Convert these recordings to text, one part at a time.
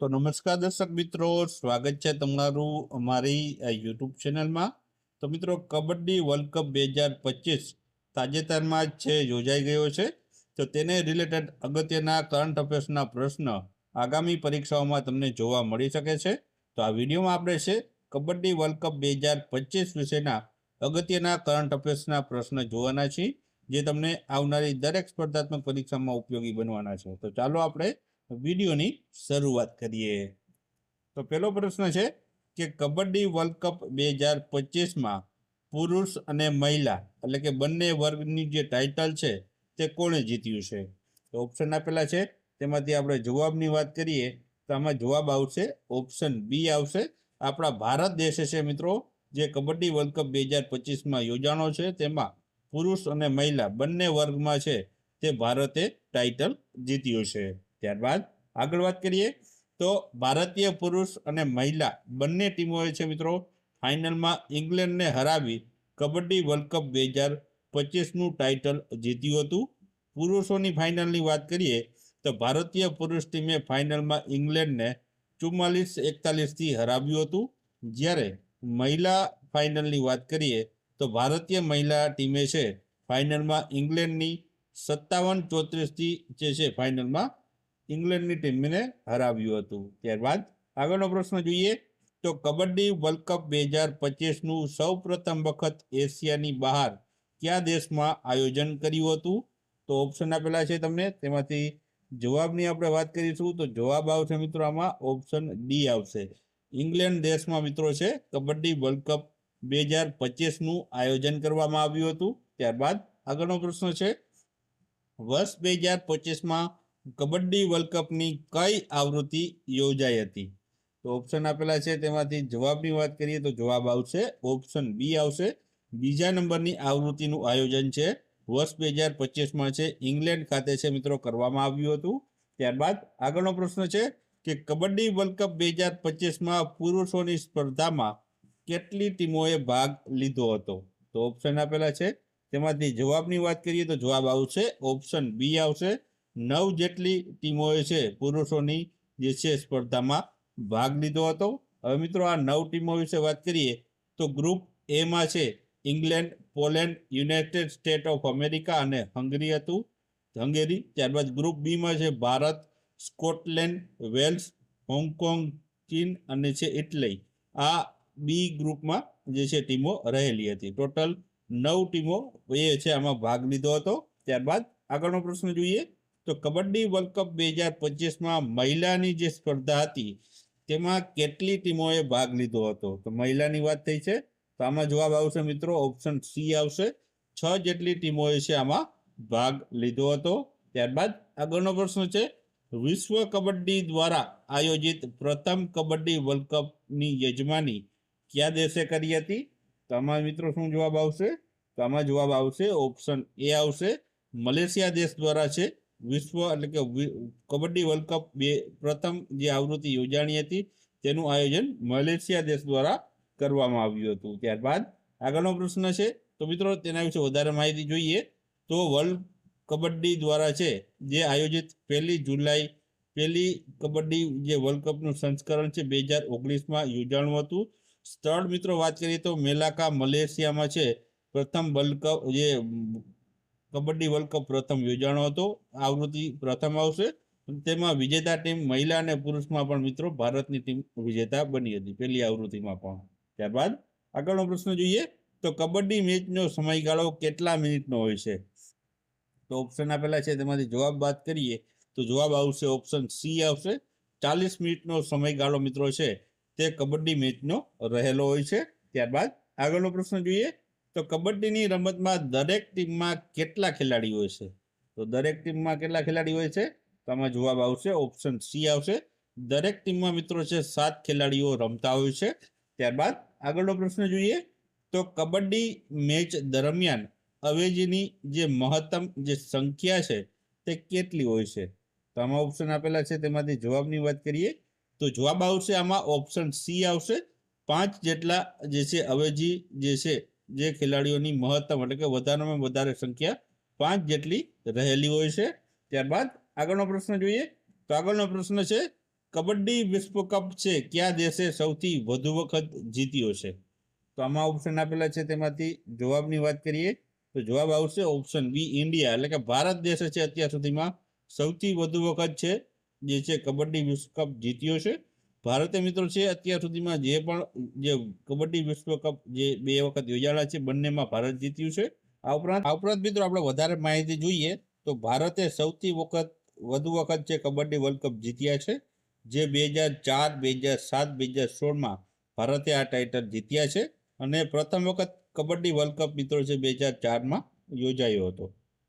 તો નમસ્કાર દર્શક મિત્રો, સ્વાગત છે તમારું અમારી યુટ્યુબ ચેનલમાં. તો મિત્રો, કબડ્ડી વર્લ્ડ કપ 2025 તાજેતરમાં જ યોજાઈ ગયો છે. તો તેને રિલેટેડ અગત્યના કરંટ અફેર્સના પ્રશ્ન આગામી પરીક્ષાઓમાં તમને જોવા મળી શકે છે. તો આ વિડીયોમાં આપણે છે કબડ્ડી વર્લ્ડ કપ 2025 વિશેના અગત્યના કરંટ અફેર્સના પ્રશ્ન જોવાના છીએ, જે તમને આવનારી દરેક સ્પર્ધાત્મક પરીક્ષામાં ઉપયોગી બનવાના છે. તો ચાલો આપણે વિડીયોની શરૂઆત કરીએ. તો પહેલો પ્રશ્ન છે કે કબડ્ડી વર્લ્ડ કપ 2025માં પુરુષ અને મહિલા એટલે કે બંને વર્ગની જે ટાઇટલ છે તે કોણે જીત્યું છે? તો ઓપ્શન આપેલા છે, તેમાંથી આપણે જવાબની વાત કરીએ તો આમાં જવાબ આવશે ઓપ્શન બી આવશે. આપણા ભારત દેશે છે મિત્રો, જે કબડ્ડી વર્લ્ડ કપ 2025માં યોજાણો છે તેમાં પુરુષ અને મહિલા બંને વર્ગમાં છે તે ભારતે ટાઇટલ જીત્યું છે. ત્યારબાદ આગળ વાત કરીએ તો ભારતીય પુરુષ અને મહિલા બંને ટીમોએ છે મિત્રો ફાઇનલમાં ઇંગ્લેન્ડને હરાવી કબડ્ડી વર્લ્ડ કપ 2025નું ટાઇટલ જીત્યું હતું. પુરુષોની ફાઇનલની વાત કરીએ તો ભારતીય પુરુષ ટીમે ફાઇનલમાં ઇંગ્લેન્ડને 44-41થી હરાવ્યું હતું. જ્યારે મહિલા ફાઇનલની વાત કરીએ તો ભારતીય મહિલા ટીમે છે ફાઇનલમાં ઇંગ્લેન્ડની 57-34થી જે છે ફાઇનલમાં ઇંગ્લેન્ડની ટીમને હરાવ્યું હતું. ત્યારબાદ આગળનો પ્રશ્ન જોઈએ તો કબડ્ડી વર્લ્ડ કપ 2025નું સૌ પ્રથમ વખત એશિયાની બહાર કયા દેશમાં આયોજન કર્યું હતું? તો ઓપ્શન આપેલા છે તમને, તેમાંથી જવાબની આપણે વાત કરીશું તો જવાબ આવશે મિત્રો આમાં ઓપ્શન ડી આવશે. ઇંગ્લેન્ડ દેશમાં મિત્રો છે કબડ્ડી વર્લ્ડ કપ 2025નું આયોજન કરવામાં આવ્યું હતું. ત્યારબાદ આગળનો પ્રશ્ન છે વર્ષ 2025માં કબડ્ડી વર્લ્ડ કપની કઈ આવૃત્તિ યોજાઈ હતી? તો ઓપ્શન આપેલા છે, તેમાંથી જવાબની વાત કરીએ તો જવાબ આવશે ઓપ્શન બી આવશે. બીજા નંબરની આવૃત્તિનું આયોજન છે વર્ષ 2025માં છે ઇંગ્લેન્ડ ખાતે છે મિત્રો કરવામાં આવ્યું હતું. ત્યારબાદ આગળનો પ્રશ્ન છે કે કબડ્ડી વર્લ્ડ કપ 2025માં પુરુષોની સ્પર્ધામાં કેટલી ટીમોએ ભાગ લીધો હતો? તો ઓપ્શન આપેલા છે, તેમાંથી જવાબની વાત કરીએ તો જવાબ આવશે ઓપ્શન બી આવશે. 9 જેટલી ટીમોએ છે પુરુષોની જે છે સ્પર્ધામાં ભાગ લીધો હતો. હવે મિત્રો આ 9 ટીમો વિશે વાત કરીએ તો ગ્રુપ એમાં છે England, Poland, United state of America અને હંગેરી. ત્યારબાદ ગ્રુપ બીમાં છે ભારત, સ્કોટલેન્ડ, વેલ્સ, હોંગકોંગ, ચીન અને છે ઇટલી. આ બી ગ્રુપમાં જે છે ટીમો રહેલી હતી. ટોટલ 9 ટીમો એ છે આમાં ભાગ લીધો હતો. ત્યારબાદ આગળનો પ્રશ્ન જોઈએ તો કબડ્ડી વર્લ્ડ કપ 2025માં મહિલાની જે સ્પર્ધા હતી તેમાં કેટલી ટીમોએ ભાગ લીધો હતો? તો મહિલાની વાત થઈ છે તો આમાં જવાબ આવશે મિત્રો ઓપ્શન સી આવશે. 6 જેટલી ટીમોએ છે આમાં ભાગ લીધો હતો. ત્યારબાદ આગળનો પ્રશ્ન છે વિશ્વ કબડ્ડી દ્વારા આયોજિત પ્રથમ કબડ્ડી વર્લ્ડ કપની યજમાની કયા દેશે કરી હતી? તો આમાં મિત્રો શું જવાબ આવશે? તો આમાં જવાબ આવશે ઓપ્શન એ આવશે. મલેશિયા દેશ દ્વારા છે વિશ્વ એટલે કે કબડ્ડી વર્લ્ડ કપ પ્રથમ જે આવૃત્તિ યોજાણી હતી તેનું આયોજન મલેશિયા દેશ દ્વારા કરવામાં આવ્યું હતું. ત્યારબાદ આગળનો પ્રશ્ન છે તો મિત્રો તેના વિશે વધારે માહિતી જોઈએ તો વર્લ્ડ કબડ્ડી દ્વારા છે જે આયોજિત 1 જુલાઈ પહેલી કબડ્ડી જે વર્લ્ડ કપનું સંસ્કરણ છે 2019માં યોજાણું હતું. સ્થળ મિત્રો વાત કરીએ તો મેલાકા મલેશિયામાં છે પ્રથમ વર્લ્ડ કપ જે કબડ્ડી વર્લ્ડ કપ પ્રથમ યોજાણો હતો. આવૃત્તિ પ્રથમ આવશે. તેમાં વિજેતા ટીમ મહિલા અને પુરુષમાં પણ મિત્રો ભારતની ટીમ વિજેતા બની હતી પહેલી આવૃત્તિમાં પણ. ત્યારબાદ આગળનો પ્રશ્ન જોઈએ તો કબડ્ડી મેચનો સમયગાળો કેટલા મિનિટનો હોય છે? તો ઓપ્શન આપેલા છે, તેમાંથી જવાબ વાત કરીએ તો જવાબ આવશે ઓપ્શન સી આવશે. 40 મિનિટનો સમયગાળો મિત્રો છે તે કબડ્ડી મેચનો રહેલો હોય છે. ત્યારબાદ આગળનો પ્રશ્ન જોઈએ તો કબડ્ડીની રમતમાં દરેક ટીમમાં કેટલા ખેલાડી હોય છે? તો દરેક ટીમમાં કેટલા ખેલાડી હોય છે? તો આમાં જવાબ આવશે ઓપ્શન સી આવશે. દરેક ટીમમાં મિત્રો છે 7 ખેલાડીઓ રમતા હોય છે. ત્યારબાદ આગળનો પ્રશ્ન જોઈએ તો કબડ્ડી મેચ દરમિયાન અવેજીની જે મહત્તમ જે સંખ્યા છે તે કેટલી હોય છે? તો આમાં ઓપ્શન આપેલા છે, તેમાંથી જવાબની વાત કરીએ તો જવાબ આવશે આમાં ઓપ્શન સી આવશે. 5 જેટલા જે છે અવેજી જે છે જે ખેલાડીઓની મહત્તમ એટલે કે વધારેમાં વધારે સંખ્યા 5 જેટલી રહેલી હોય છે. ત્યારબાદ આગળનો પ્રશ્ન જોઈએ તો આગળનો પ્રશ્ન છે કબડ્ડી વિશ્વ કપ છે કયા દેશે સૌથી વધુ વખત જીત્યો છે? તો આમાં ઓપ્શન આપેલા છે, તેમાંથી જવાબની વાત કરીએ તો જવાબ આવશે ઓપ્શન બી, ઇન્ડિયા. એટલે કે ભારત દેશ છે અત્યાર સુધીમાં સૌથી વધુ વખત છે જે છે કબડ્ડી વિશ્વ કપ જીત્યો છે. ભારતે મિત્રો છે અત્યાર સુધીમાં જે કબડ્ડી વિશ્વ કપ જે 2 વખત યોજાયેલા છે બંનેમાં ભારત જીત્યું છે. આ ઉપરાંત મિત્રો આપણે વધારે માહિતી જોઈએ તો ભારતે સૌથી વધુ વખત છે કબડ્ડી વર્લ્ડ કપ જીત્યા છે, જે 2004, 2007, 2016માં ભારતે આ ટાઇટલ જીત્યા છે. અને પ્રથમ વખત કબડ્ડી વર્લ્ડ કપ મિત્રો છે 2004માં યોજાયો હતો.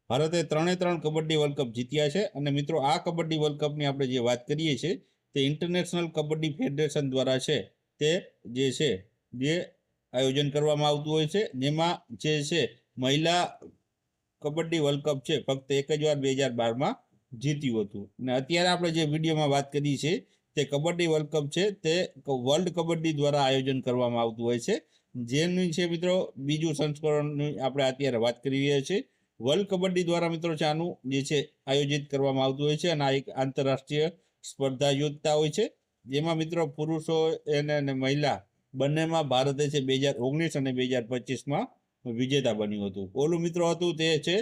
ભારતે 3 કબડ્ડી વર્લ્ડ કપ જીત્યા છે. અને મિત્રો આ કબડ્ડી વર્લ્ડ કપની આપણે જે વાત કરીએ છીએ તે ઇન્ટરનેશનલ કબડ્ડી ફેડરેશન દ્વારા છે તે જે આયોજન કરવામાં આવતું હોય છે, જેમાં જે છે મહિલા કબડ્ડી વર્લ્ડ કપ છે ફક્ત એક જ વાર 2012માં જીત્યું હતું. અને અત્યારે આપણે જે વિડીયોમાં વાત કરી છે તે કબડ્ડી વર્લ્ડ કપ છે તે વર્લ્ડ કબડ્ડી દ્વારા આયોજન કરવામાં આવતું હોય છે, જેનું છે મિત્રો બીજું સંસ્કરણની આપણે અત્યારે વાત કરી રહ્યા છીએ. વર્લ્ડ કબડ્ડી દ્વારા મિત્રો છે આનું જે છે આયોજિત કરવામાં આવતું હોય છે. અને આ એક આંતરરાષ્ટ્રીય સ્પર્ધા યોજતા હોય છે, જેમાં મિત્રો પુરુષો અને મહિલા બંનેમાં ભારતે છે 2019 અને 2025માં વિજેતા બન્યું હતું. ઓલું મિત્રો હતું તે છે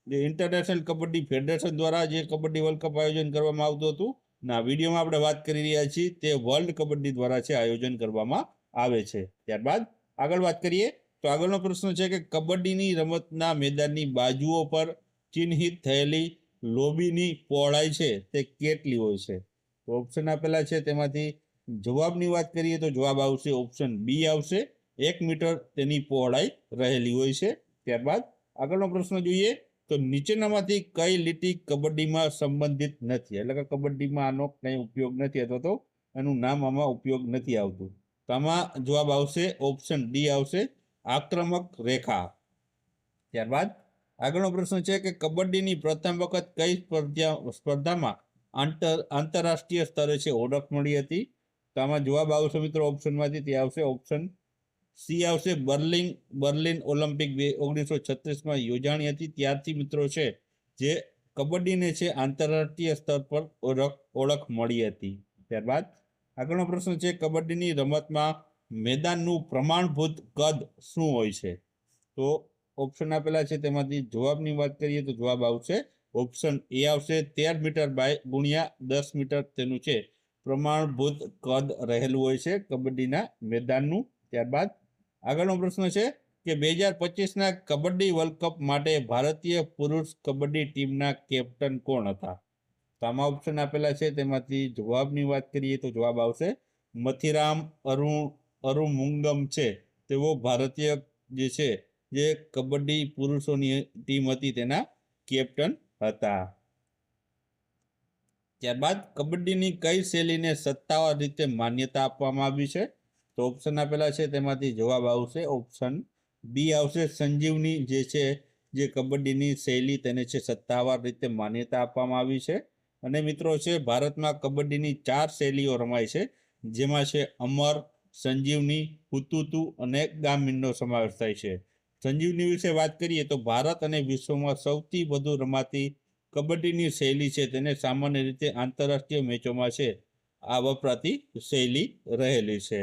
જે ઇન્ટરનેશનલ કબડ્ડી ફેડરેશન દ્વારા જે કબડ્ડી વર્લ્ડ કપ આયોજન કરવામાં આવતું હતું. ના વિડીયોમાં આપણે વાત કરી રહ્યા છીએ તે વર્લ્ડ કબડ્ડી દ્વારા છે આયોજન કરવામાં આવે છે. ત્યારબાદ આગળ વાત કરીએ તો આગળનો પ્રશ્ન છે કે કબડ્ડીની રમતના મેદાનની બાજુઓ પર ચિહ્નિત થયેલી લોબીની પહોળાઈ છે તે કેટલી હોય છે? તો ઓપ્શન આપેલા છે, તેમાંથી જવાબની વાત કરીએ તો જવાબ આવશે ઓપ્શન બી આવશે, 1 મીટર તેની પહોળાઈ રહેલી હોય છે. ત્યારબાદ આગળનો પ્રશ્ન જોઈએ તો નીચેનામાંથી કઈ લીટી કબડ્ડીમાં સંબંધિત નથી? એટલે કે કબડ્ડીમાં આનો કંઈ ઉપયોગ નથી અથવા તો એનું નામ આમાં ઉપયોગ નથી આવતું. તો આમાં જવાબ આવશે ઓપ્શન ડી આવશે, આક્રમક રેખા. ત્યારબાદ આગળનો પ્રશ્ન છે કે કબડ્ડીની પ્રથમ વખત કઈ સ્પર્ધામાં આંતરરાષ્ટ્રીય સ્તરે છે ઓળખ મળી હતી? તો આમાં જવાબ આવશે મિત્રો ઓપ્શનમાંથી તે આવશે ઓપ્શન સી આવશે, બર્લિન ઓલિમ્પિક 1936માં યોજાણી હતી ત્યારથી મિત્રો છે જે કબડ્ડીને છે આંતરરાષ્ટ્રીય સ્તર પર ઓળખ મળી હતી. ત્યારબાદ આગળનો પ્રશ્ન છે કબડ્ડીની રમતમાં મેદાનનું પ્રમાણભૂત કદ શું હોય છે? તો ઓપ્શન આપેલા છે, તેમાંથી જવાબની વાત કરીએ તો જવાબ આવશે ઓપ્શન એ આવશે, 13 મીટર ગુણ્યા 10 મીટર તેનું છે પ્રમાણભૂત કદ રહેલું હોય છે કબડ્ડીના મેદાનનું. ત્યારબાદ આગળનો પ્રશ્ન છે કે 2025ના કબડ્ડી વર્લ્ડ કપ માટે ભારતીય પુરુષ કબડ્ડી ટીમના કેપ્ટન કોણ હતા? તો આમાં ઓપ્શન આપેલા છે, તેમાંથી જવાબની વાત કરીએ તો જવાબ આવશે મથિરામ અરુમુંગમ છે તેઓ ભારતીય જે કબડ્ડી પુરુષોની ટીમ હતી તેના કેપ્ટન હતા. ત્યારબાદ કબડ્ડીની કઈ શૈલીને સત્તાવાર રીતે માન્યતા આપવામાં આવી છે? તો ઓપ્શન આપેલા છે, તેમાંથી જવાબ આવશે ઓપ્શન બી આવશે, સંજીવની જે કબડ્ડીની શૈલી તેને છે સત્તાવાર રીતે માન્યતા આપવામાં આવી છે. અને મિત્રો છે ભારતમાં કબડ્ડીની 4 શૈલીઓ રમાય છે, જેમાં છે અમર, સંજીવની, હુતુતુ અને ગામીનનો સમાવેશ થાય છે. સંજીવની વિશે વાત કરીએ તો ભારત અને વિશ્વમાં સૌથી વધુ રમાતી કબડ્ડીની શૈલી છે તેને સામાન્ય રીતે આંતરરાષ્ટ્રીય મેચોમાં છે આ વપરાતી શૈલી રહેલી છે.